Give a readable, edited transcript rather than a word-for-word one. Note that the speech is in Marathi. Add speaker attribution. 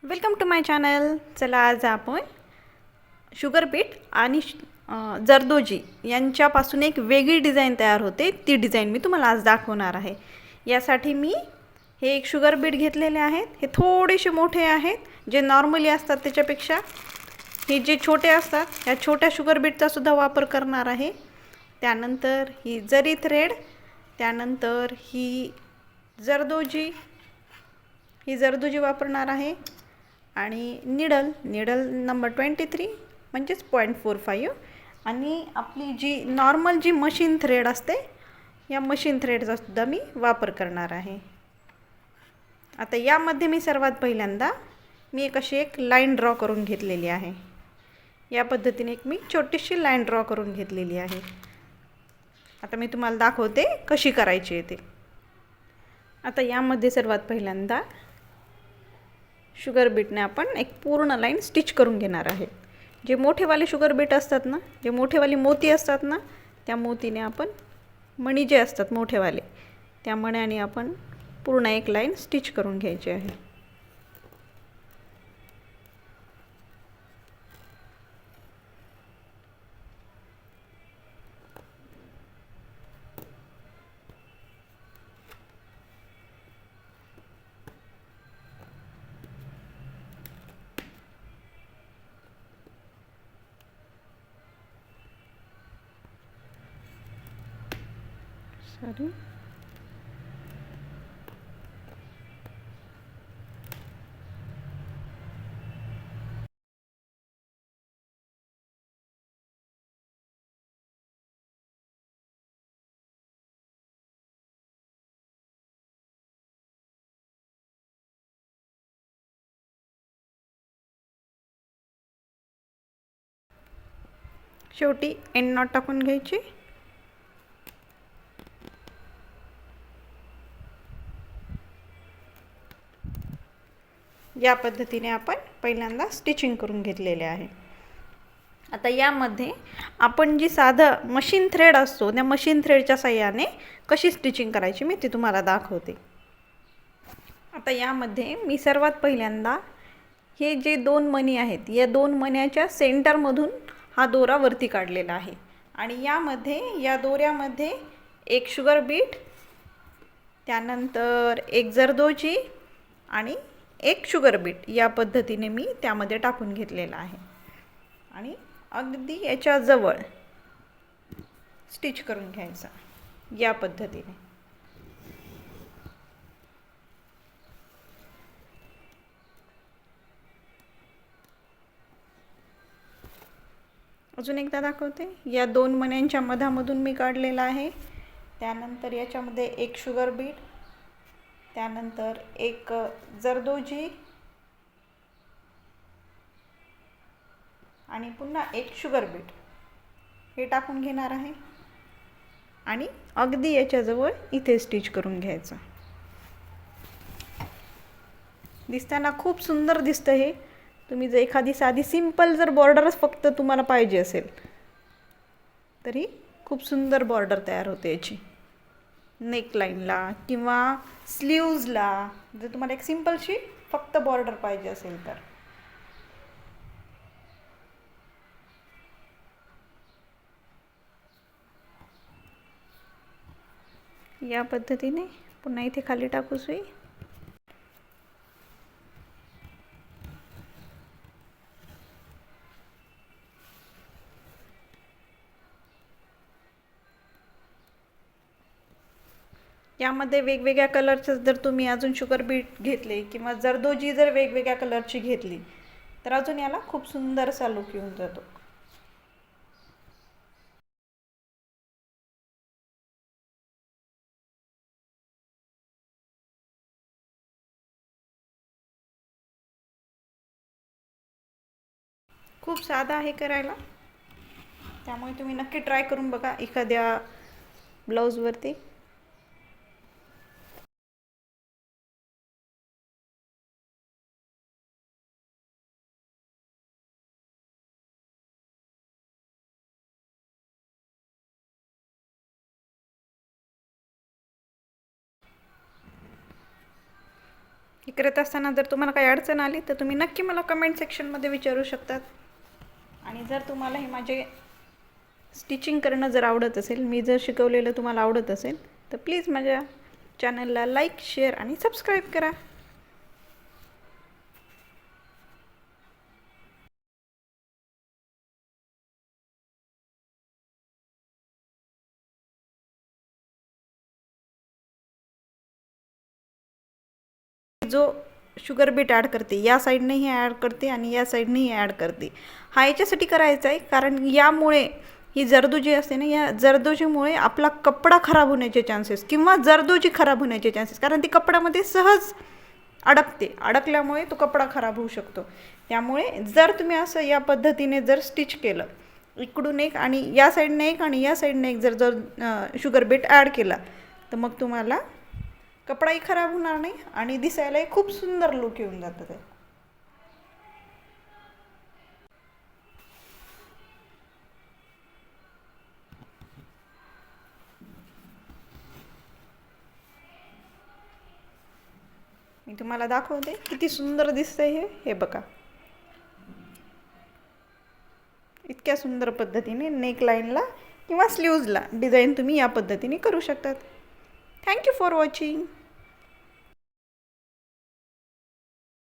Speaker 1: Welcome to my channel. चला आज आपण शुगर बीट आणि जर्दोजी यांच्यापासून एक वेगळी डिझाईन तयार होते, ती डिझाईन मी तुम्हाला आज दाखवणार आहे. यासाठी मी हे एक शुगर बीट घेतलेले आहेत. हे थोडेसे मोठे आहेत, जे नॉर्मली असतात त्याच्यापेक्षा. हे जे छोटे असतात या छोट्या शुगर बीटचा सुद्धा वापर करणार आहे. त्यानंतर ही जरी थ्रेड, त्यानंतर ही जर्दोजी जर्दोजी वापरणार आहे. आणि निडल नंबर 23 म्हणजेच 0.45. आणि आपली जी नॉर्मल जी मशीन थ्रेड असते, या मशीन थ्रेडचा सुद्धा मी वापर करणार आहे. आता यामध्ये मी सर्वात पहिल्यांदा एक अशी एक लाईन ड्रॉ करून घेतलेली आहे. या पद्धतीने एक मी छोटीशी लाईन ड्रॉ करून घेतलेली आहे. आता मी तुम्हाला दाखवते कशी करायची आहे ते. आता यामध्ये सर्वात पहिल्यांदा शुगर बीटने आपण एक पूर्ण लाईन स्टिच करून घेणार आहे. जे मोठेवाले शुगर बीट असतात ना, जे मोठेवाले मोती असतात ना, त्या मोतीने आपण मणी जे असतात मोठेवाले, त्या मण्याने आपण पूर्ण एक लाईन स्टिच करून घ्यायची आहे. सॉरी, शेवटी एंड नॉट टाकून घ्यायची. या पद्धतीने आपण पहिल्यांदा स्टिचिंग करून घेतलेले आहे. आता यामध्ये आपण जी साधं मशीन थ्रेड असतो, त्या मशीन थ्रेडच्या साहाय्याने कशी स्टिचिंग करायची मी ती तुम्हाला दाखवते. आता यामध्ये मी सर्वात पहिल्यांदा हे जे दोन मणी आहेत, या दोन मण्याच्या सेंटरमधून हा दोरा वरती काढलेला आहे. आणि यामध्ये या दोऱ्यामध्ये एक शुगर बीट, त्यानंतर एक जर्दोजी आणि एक शुगर बीट या पद्धतीने मी त्यामध्ये टाकून घेतलेला आहे. आणि अगदी याच्या जवळ स्टिच करून घ्यायचा या पद्धतीने. अजून एकदा दाखवते. या दोन मण्यांच्या मधामधून मी काढलेला आहे. त्यानंतर याच्यामध्ये एक शुगर बीट, त्यानंतर एक जर्दोजी आणि पुन्हा एक शुगर बीट हे टाकून घेणार आहे. आणि अगदी याच्याजवळ इथे स्टिच करून घ्यायचं. दिसताना खूप सुंदर दिसतं हे. तुम्ही जर एखादी साधी सिंपल जर बॉर्डरच फक्त तुम्हाला पाहिजे असेल, तरी खूप सुंदर बॉर्डर तयार होते याची. नेकलाईनला किंवा स्लीव्जला जर तुम्हाला एक सिंपलशी फक्त बॉर्डर पाहिजे असेल तर. या पद्धतीने पुन्हा इथे खाली टाकू सुई. यामध्ये वेगवेगळ्या कलरचे जर तुम्ही अजून शुगर बीट घेतले किंवा जर्दोजी जर वेगवेगळ्या कलरची घेतली, तर अजून याला खूप सुंदरसा लुक येऊन जातो. खूप साधा आहे करायला, त्यामुळे तुम्ही नक्की ट्राय करून बघा एखाद्या ब्लाऊजवरती. हे करत असताना जर तुम्हाला काही अडचण आली तर तुम्ही नक्की मला कमेंट सेक्शनमध्ये विचारू शकतात. आणि जर तुम्हाला हे माझे स्टिचिंग करणं जर आवडत असेल, मी जर शिकवलेलं तुम्हाला आवडत असेल, तर प्लीज माझ्या चॅनलला लाईक, शेअर आणि सबस्क्राईब करा. जो शुगर बीट ॲड करते, या साईडनेही ॲड करते आणि या साईडनेही ॲड करते. हा याच्यासाठी करायचा आहे कारण यामुळे ही जरदोजी असते ना, या जरदोजीमुळे आपला कपडा खराब होण्याचे चान्सेस किंवा जरदोजी खराब होण्याचे चान्सेस, कारण ती कपड्यामध्ये सहज अडकते, अडकल्यामुळे तो कपडा खराब होऊ शकतो. त्यामुळे जर तुम्ही असं या पद्धतीने जर स्टिच केलं, इकडून एक आणि या साईडने एक आणि या साईडने एक जर शुगर बीट ॲड केला, तर मग तुम्हाला कपडाही खराब होणार नाही आणि दिसायलाही खूप सुंदर लुक येऊन जातं ते. मी तुम्हाला दाखवते किती सुंदर दिसतंय हे बघा. इतक्या सुंदर पद्धतीने नेकलाईनला किंवा स्लीव्जला डिझाईन तुम्ही या पद्धतीने करू शकतात. Thank you for watching.